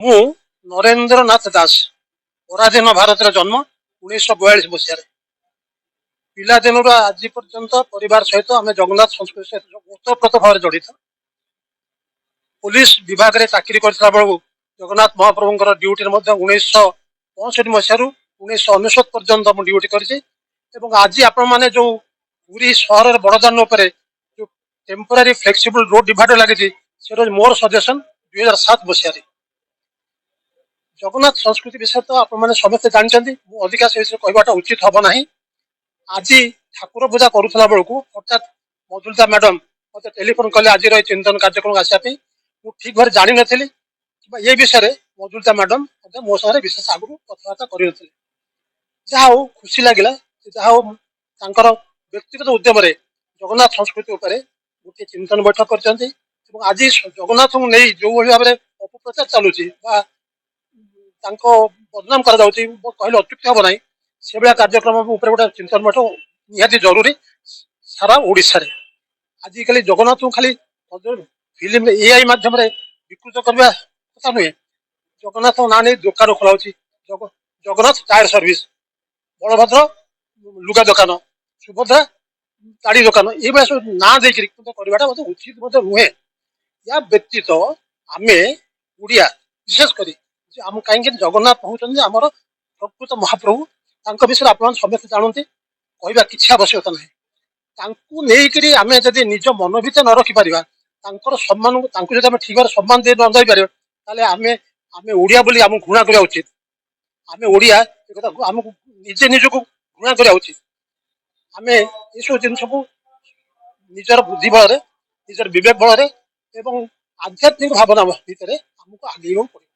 ମୁଁ ନରେନ୍ଦ୍ରନାଥ ଦାସ ପରାଧୀନ ଭାରତର ଜନ୍ମ 1942 ମସିହାରେ। ପିଲାଦିନରୁ ଆଜି ପର୍ଯ୍ୟନ୍ତ ପରିବାର ସହିତ ଆମେ ଜଗନ୍ନାଥ ସଂସ୍କୃତି ସହିତ ଓତପ୍ରୋତ ଭାବରେ ଜଡ଼ିତ। ପୁଲିସ ବିଭାଗରେ ଚାକିରି କରିଥିଲା ବେଳକୁ ଜଗନ୍ନାଥ ମହାପ୍ରଭୁଙ୍କର ଡ୍ୟୁଟିରେ ମଧ୍ୟ 1965 ମସିହାରୁ 1999 ପର୍ଯ୍ୟନ୍ତ ମୁଁ ଡ୍ୟୁଟି କରିଛି। ଏବଂ ଆଜି ଆପଣମାନେ ଯୋଉ ପୁରୀ ସହରର ବଡ଼ଦାଣ୍ଡ ଉପରେ ଯୋଉ ଟେମ୍ପୋରାରୀ ଫ୍ଲେକ୍ସିବଲ ରୋଡ ଡିଭାଇଡର ଲାଗିଛି ସେଟା ମୋର ସଜେସନ 2007 ମସିହାରେ। ଜଗନ୍ନାଥ ସଂସ୍କୃତି ବିଷୟ ତ ଆପଣମାନେ ସମସ୍ତେ ଜାଣିଛନ୍ତି, ମୁଁ ଅଧିକା ସେ ବିଷୟରେ କହିବାଟା ଉଚିତ ହବ ନାହିଁ। ଆଜି ଠାକୁର ପୂଜା କରୁଥିଲା ବେଳକୁ ହଠାତ୍ ମଧୁଲିତା ମ୍ୟାଡମ ମତେ ଟେଲିଫୋନ କଲେ ଆଜିର এই ଚିନ୍ତନ କାର୍ଯ୍ୟକ୍ରମ ଆସିବା ପାଇଁ। ମୁଁ ଠିକ ଭାବରେ ଜାଣିନଥିଲି କିମ୍ବା ଏ ବିଷୟରେ ମଧୁଲିତା ମ୍ୟାଡମ ମଧ୍ୟ ମୋ ସାଙ୍ଗରେ ବିଶେଷ ଆଗରୁ କଥାବାର୍ତ୍ତା କରିନଥିଲେ। ଯାହା ହଉ ଖୁସି ଲାଗିଲା, ଯାହା ହଉ ତାଙ୍କର ବ୍ୟକ୍ତିଗତ ଉଦ୍ୟମରେ ଜଗନ୍ନାଥ ସଂସ୍କୃତି ଉପରେ ଗୋଟିଏ ଚିନ୍ତନ ବୈଠକ କରିଛନ୍ତି। ଏବଂ ଆଜି ଜଗନ୍ନାଥଙ୍କୁ ନେଇ ଯୋଉଭଳି ଭାବରେ ଅପପ୍ରଚାର ଚାଲୁଛି ବା ତାଙ୍କ ବଦନାମ କରାଯାଉଛି କହିଲେ ଅତ୍ୟୁକ୍ତି ହବ ନାହିଁ, ସେଭଳିଆ କାର୍ଯ୍ୟକ୍ରମ ଉପରେ ଗୋଟେ ଚିନ୍ତନ ବୈଠକ ନିହାତି ଜରୁରୀ ସାରା ଓଡ଼ିଶାରେ। ଆଜିକାଲି ଜଗନ୍ନାଥଙ୍କୁ ଖାଲି ଫିଲ୍ମ ଏଆଇ ମାଧ୍ୟମରେ ବିକୃତ କରିବା କଥା ନୁହେଁ। ଜଗନ୍ନାଥଙ୍କ ନାଁ ନେଇ ଦୋକାନ ଖୋଲାଉଛି, ଜଗନ୍ନାଥ ଟାୟାର ସର୍ଭିସ, ବଳଭଦ୍ର ଲୁଗା ଦୋକାନ, ସୁଭଦ୍ରା ଗାଡି ଦୋକାନ, ଏଇଭଳିଆ ସବୁ ନାଁ ଦେଇକିରି କରିବାଟା ମଧ୍ୟ ଉଚିତ ମଧ୍ୟ ନୁହେଁ। ଏହା ବ୍ୟତୀତ ଆମେ ଓଡ଼ିଆ ବିଶେଷ କରି ଆମ କାହିଁକି ଜଗନ୍ନାଥ ହଉଛନ୍ତି ଆମର ପ୍ରକୃତ ମହାପ୍ରଭୁ। ତାଙ୍କ ବିଷୟରେ ଆପଣମାନେ ସମସ୍ତେ ଜାଣନ୍ତି, କହିବା କିଛି ଆବଶ୍ୟକତା ନାହିଁ। ତାଙ୍କୁ ନେଇକରି ଆମେ ଯଦି ନିଜ ମନ ଭିତରେ ନ ରଖିପାରିବା, ତାଙ୍କର ସମ୍ମାନକୁ ତାଙ୍କୁ ଯଦି ଆମେ ଠିକ ଭାବରେ ସମ୍ମାନ ଦେଇ ନ ଦେଇପାରିବା, ତାହେଲେ ଆମେ ଓଡ଼ିଆ ବୋଲି ଆମକୁ ଘୃଣା କରିବା ଉଚିତ। ଆମେ ଓଡ଼ିଆ ଏ କଥା ଆମକୁ ନିଜେ ନିଜକୁ ଘୃଣା କରିବା ଉଚିତ। ଆମେ ଏସବୁ ଜିନିଷକୁ ନିଜର ବୁଦ୍ଧି ବଳରେ, ନିଜର ବିବେକ ବଳରେ ଏବଂ ଆଧ୍ୟାତ୍ମିକ ଭାବନା ଭିତରେ ଆମକୁ ଆଗେଇବାକୁ ପଡିବ।